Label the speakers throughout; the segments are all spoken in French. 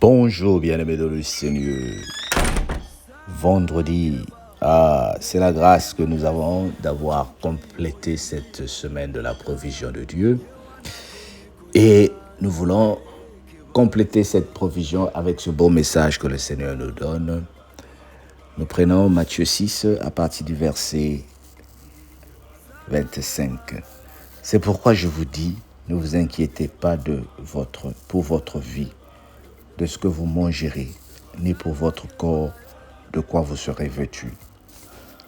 Speaker 1: Bonjour bien-aimés dans le Seigneur. Vendredi, c'est la grâce que nous avons d'avoir complété cette semaine de la provision de Dieu. Et nous voulons compléter cette provision avec ce beau message que le Seigneur nous donne. Nous prenons Matthieu 6 à partir du verset 25. C'est pourquoi je vous dis, ne vous inquiétez pas pour votre vie, de ce que vous mangerez, ni pour votre corps, de quoi vous serez vêtus.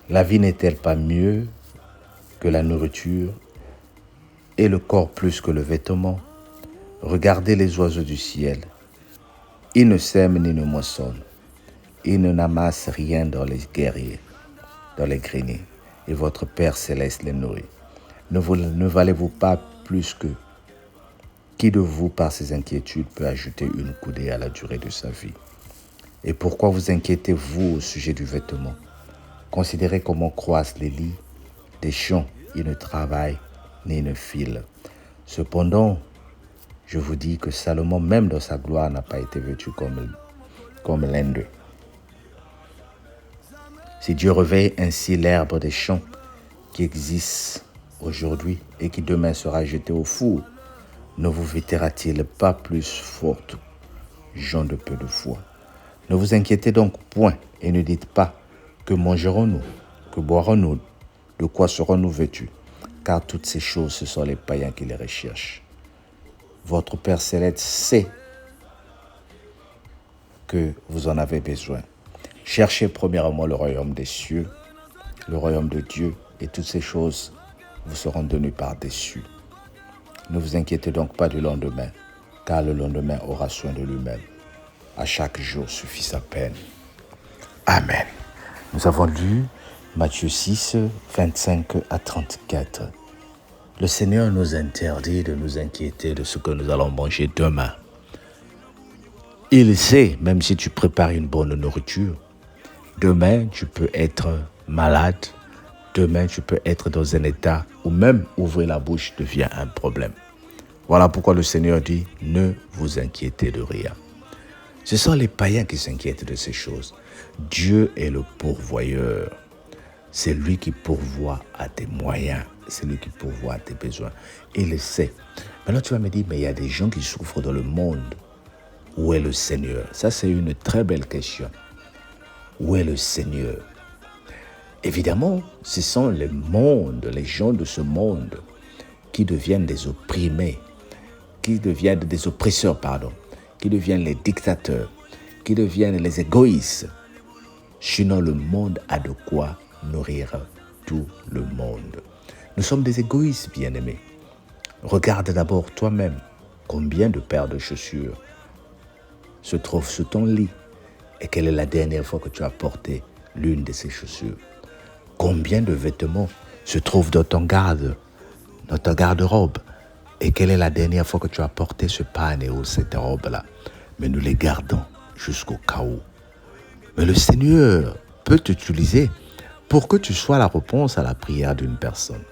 Speaker 1: La vie n'est-elle pas mieux que la nourriture, et le corps plus que le vêtement? Regardez les oiseaux du ciel. Ils ne sèment ni ne moissonnent. Ils ne n'amassent rien dans les greniers, et votre Père céleste les nourrit. Ne valez-vous pas plus que qui de vous, par ses inquiétudes, peut ajouter une coudée à la durée de sa vie? Et pourquoi vous inquiétez-vous au sujet du vêtement? Considérez comment croissent les lits des champs. Ils ne travaillent ni ne filent. Cependant, je vous dis que Salomon, même dans sa gloire, n'a pas été vêtu comme l'un d'eux. Si Dieu réveille ainsi l'herbe des champs qui existe aujourd'hui et qui demain sera jetée au four, ne vous vêtira-t-il pas plus forte, gens de peu de foi? Ne vous inquiétez donc point et ne dites pas que mangerons-nous, que boirons-nous, de quoi serons-nous vêtus? Car toutes ces choses, ce sont les païens qui les recherchent. Votre Père céleste sait que vous en avez besoin. Cherchez premièrement le royaume des cieux, le royaume de Dieu, et toutes ces choses vous seront données par-dessus. Ne vous inquiétez donc pas du lendemain, car le lendemain aura soin de lui-même. À chaque jour suffit sa peine. Amen. Nous avons lu Matthieu 6, 25 à 34. Le Seigneur nous interdit de nous inquiéter de ce que nous allons manger demain. Il sait, même si tu prépares une bonne nourriture, demain tu peux être malade, demain tu peux être dans un état où même ouvrir la bouche devient un problème. Voilà pourquoi le Seigneur dit, ne vous inquiétez de rien. Ce sont les païens qui s'inquiètent de ces choses. Dieu est le pourvoyeur. C'est lui qui pourvoit à tes moyens. C'est lui qui pourvoit à tes besoins. Il le sait. Maintenant, tu vas me dire, mais il y a des gens qui souffrent dans le monde. Où est le Seigneur? Ça, c'est une très belle question. Où est le Seigneur? Évidemment, ce sont les gens de ce monde qui deviennent des opprimés, qui deviennent des oppresseurs, qui deviennent les dictateurs, qui deviennent les égoïstes. Sinon, le monde a de quoi nourrir tout le monde. Nous sommes des égoïstes, bien-aimés. Regarde d'abord toi-même combien de paires de chaussures se trouvent sous ton lit et quelle est la dernière fois que tu as porté l'une de ces chaussures. Combien de vêtements se trouvent dans ta garde-robe et quelle est la dernière fois que tu as porté ce panne ou cette robe-là. Mais nous les gardons jusqu'au cas où. Mais le Seigneur peut t'utiliser pour que tu sois la réponse à la prière d'une personne.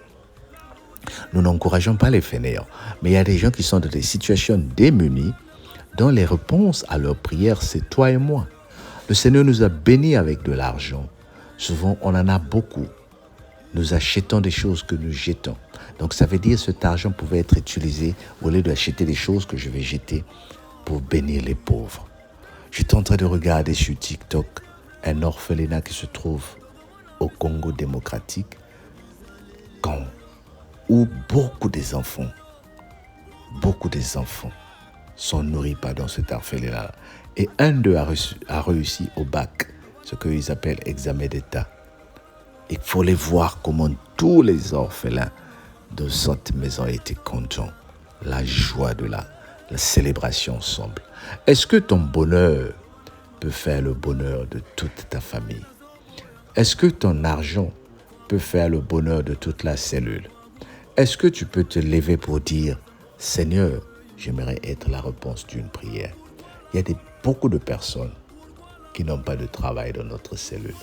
Speaker 1: Nous n'encourageons pas les fainéants, mais il y a des gens qui sont dans des situations démunies dont les réponses à leurs prières, c'est toi et moi. Le Seigneur nous a bénis avec de l'argent. Souvent, on en a beaucoup. Nous achetons des choses que nous jetons. Donc, ça veut dire que cet argent pouvait être utilisé au lieu d'acheter des choses que je vais jeter pour bénir les pauvres. J'étais en train de regarder sur TikTok un orphelinat qui se trouve au Congo démocratique où beaucoup des enfants sont nourris dans cet orphelinat. Et un d'eux a réussi au bac, ce qu'ils appellent examen d'État. Il faut les voir comment tous les orphelins de cette maison étaient contents. La joie de la célébration ensemble. Est-ce que ton bonheur peut faire le bonheur de toute ta famille? Est-ce que ton argent peut faire le bonheur de toute la cellule? Est-ce que tu peux te lever pour dire, Seigneur, j'aimerais être la réponse d'une prière? Il y a beaucoup de personnes qui n'ont pas de travail dans notre cellule.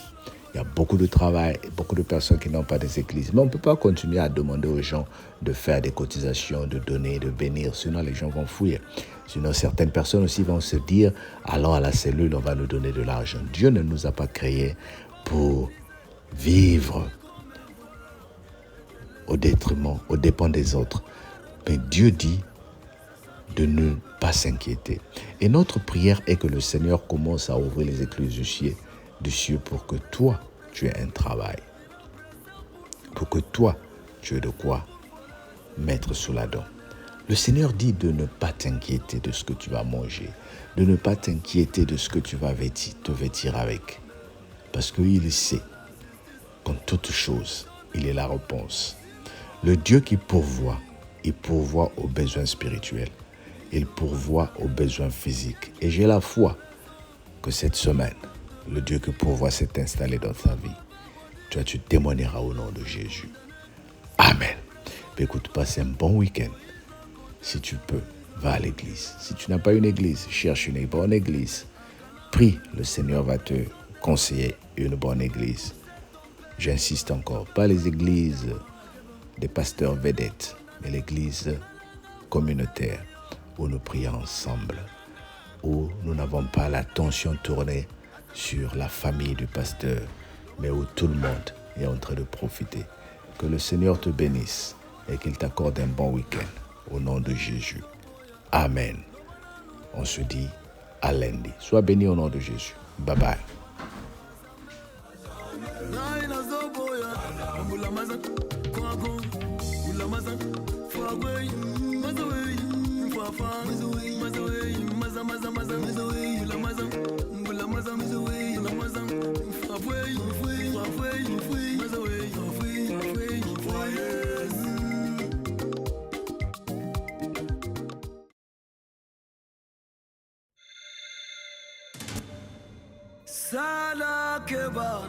Speaker 1: Il Il y a beaucoup de travail, beaucoup de personnes qui n'ont pas des églises. Mais on ne peut pas continuer à demander aux gens de faire des cotisations, de donner, de bénir. Sinon, les gens vont fuir. Sinon, certaines personnes aussi vont se dire, allons à la cellule, on va nous donner de l'argent. Dieu ne nous a pas créés pour vivre au détriment, au dépens des autres. Mais Dieu dit de ne pas s'inquiéter. Et notre prière est que le Seigneur commence à ouvrir les écluses du ciel pour que toi, tu aies un travail. Pour que toi, tu aies de quoi mettre sous la dent. Le Seigneur dit de ne pas t'inquiéter de ce que tu vas manger, de ne pas t'inquiéter de ce que tu vas te vêtir avec. Parce qu'il sait qu'en toute chose, il est la réponse. Le Dieu qui pourvoit, il pourvoit aux besoins spirituels. Il pourvoit aux besoins physiques. Et j'ai la foi que cette semaine, le Dieu qui pourvoit s'est installé dans ta vie. Toi, tu témoigneras au nom de Jésus. Amen. Écoute, passe un bon week-end. Si tu peux, va à l'église. Si tu n'as pas une église, cherche une bonne église. Prie, le Seigneur va te conseiller une bonne église. J'insiste encore, pas les églises des pasteurs vedettes, mais l'église communautaire où nous prions ensemble, où nous n'avons pas l'attention tournée sur la famille du pasteur, mais où tout le monde est en train de profiter. Que le Seigneur te bénisse et qu'il t'accorde un bon week-end au nom de Jésus. Amen. On se dit à lundi. Sois béni au nom de Jésus. Bye bye.
Speaker 2: Sala keba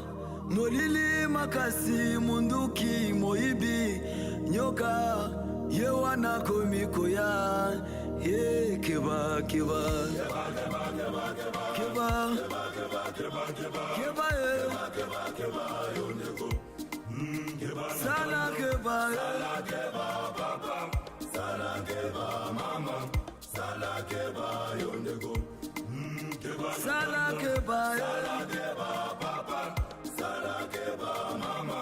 Speaker 2: molili makasi munduki moibi nyoka yewana komikoya ye keba keba keba sala keba papa sala keba mama sala keba yondego sala keba papa sala keba mama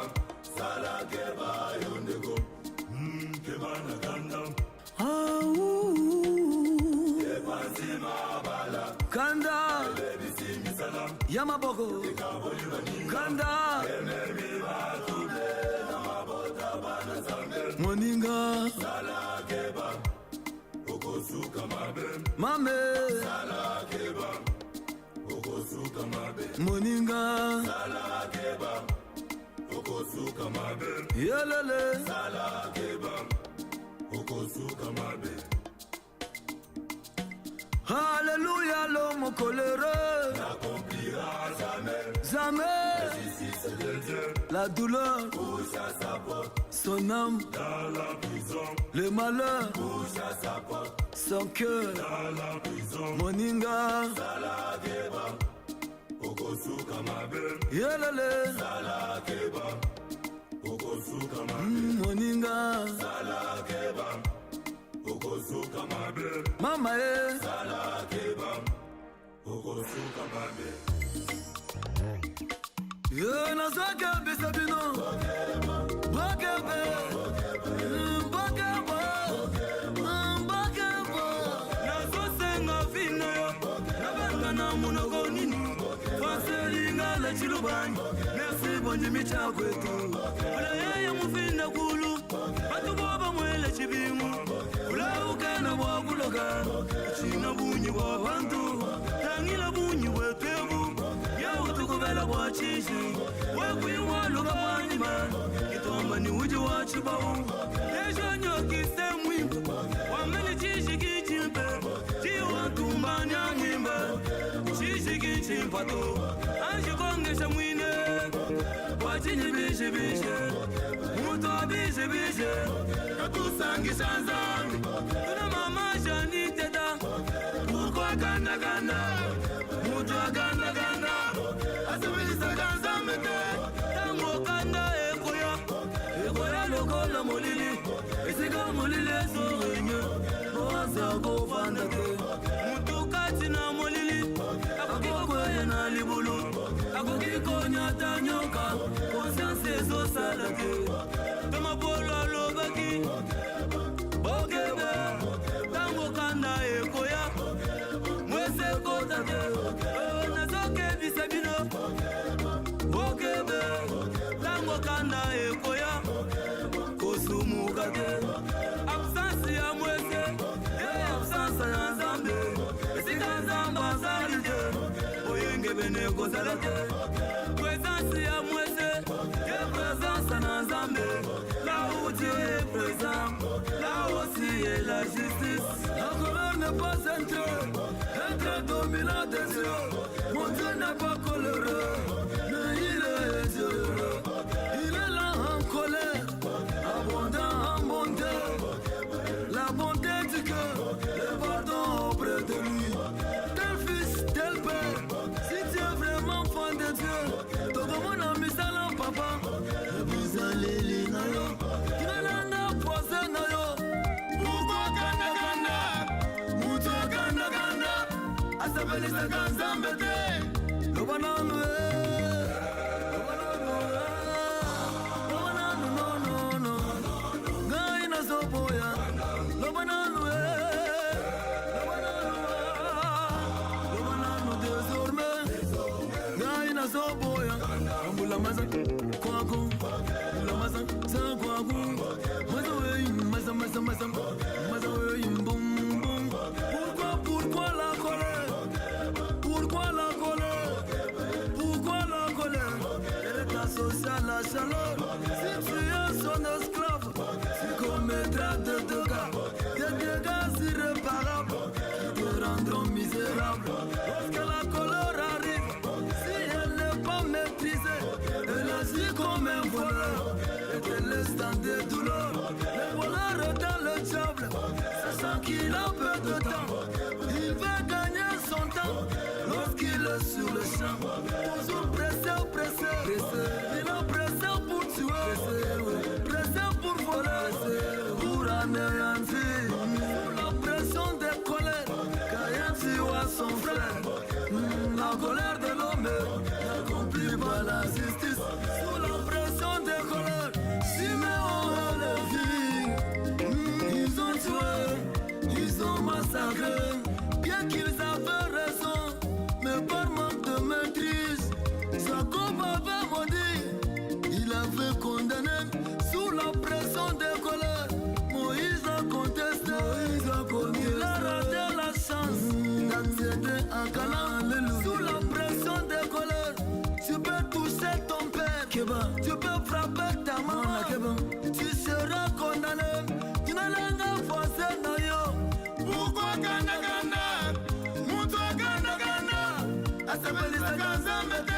Speaker 2: sala keba yondego keba nakanda keba zima bala kanda yamaboko kanda moninga sala keba okosuka mabe mame sala keba okosuka mabe moninga sala keba okosuka mabe yelele sala keba okosuka mabe. Alléluia, l'homme coléreux n'accomplira jamais justice de Dieu. La douleur pousse à sa porte, son âme dans la prison. Le malheur pousse à sa porte, son cœur dans la prison. Moninga sala keba okosuka mabe yelele sala keba okosuka mabe moninga sala keba okosuka mabe mama sala keba okosuka mabe ye nazaka besabino bakebe bakebe nazosenga vino yo nabanga na munoko nini faselinga la chilubani merci bonjimi chakwetu ulaya mufinda kulu batuboba mwele chibimu ulaukana wakuloga china bunyi wa bantu tangila bunyi wetebu yautukuvela kwa chishi wekuiwaluga mwanyima kitomba ni uji wa chibau eshanyokisemwimba wameli chishi kichimpe chiwatumbani anyimba chishi kichimpato anshikongesha mwine wachinyibishibishe mutu abishibishe katusangisha nzambi tuna mamasha niteta ukwa gandaganda mutu agandaganda asibilisa ganzamete akovanda te mutu kati na molili akoki kokwea na libulu akoki konyata nyoka konsianse ezosala te tomapolo alobaki bokebe ntango kanda ekoya mwese kota te nazokebisa bino bokebe ntango kanda ekoya kosumuka te absence ya mwese absence ya nzambe esika nzambe azali te oyenge bene kozala te présence ya mwese présence na nzambe là où Dieu est présent là aussi est la justice. La colère n'est pas un trait dominant des yeux. Mon Dieu n'est pas coléreux mais il est heureux. Il est là en colère abondant en bonté, la bonté du cœur, le pardon auprès de lui. Tel fils, tel père, si tu es vraiment fan de Dieu, ton mon ami salam papa, le bizalili na yo, kinalanga poise na yo. Pourquoi ganda ganda, muto ganda ganda, asabelisa kanzambe te, lo bananu la maza kwaku la maza za kwaku maza wey maza maza maza maza wey boum boum. Pourquoi la colère, pourquoi la colère, pourquoi la colère? Elle est associée à la chaleur. Si tu es son esclave tu commettras des dégâts irréparables qui te rendront misérable. Lorsque la colère arrive, si elle n'est pas maîtrisée, elle agit comme un voleur et te laisse dans des douleurs. Le voleur est dans le diable, sachant qu'il a peu de temps. Il veut gagner son temps lorsqu'il est sur le champ. Toujours pressé, pressé, pressé. Il a pressé pour tuer, pressé pour voler, pour anéantir. Sous la pression des colères, Caïn tua son frère. La colère de l'homme n'accomplit pas la justice. Sous la pression des colères, Siméon et Lévi, ils ont tué, ils ont massacré. Bien qu'ils avaient raison, mais par manque de maîtrise, Jacob avait maudit, il avait condamné. Sous la pression des colères, Moïse a contesté, il a raté la chance d'accéder à Canaan. Sous la pression des colères, tu peux toucher ton père, tu peux frapper ta maman, tu seras condamné. Tu n'as rien forcé na yo. Pourquoi gana gana, muto gana gana, asabeli sa kanzambe te.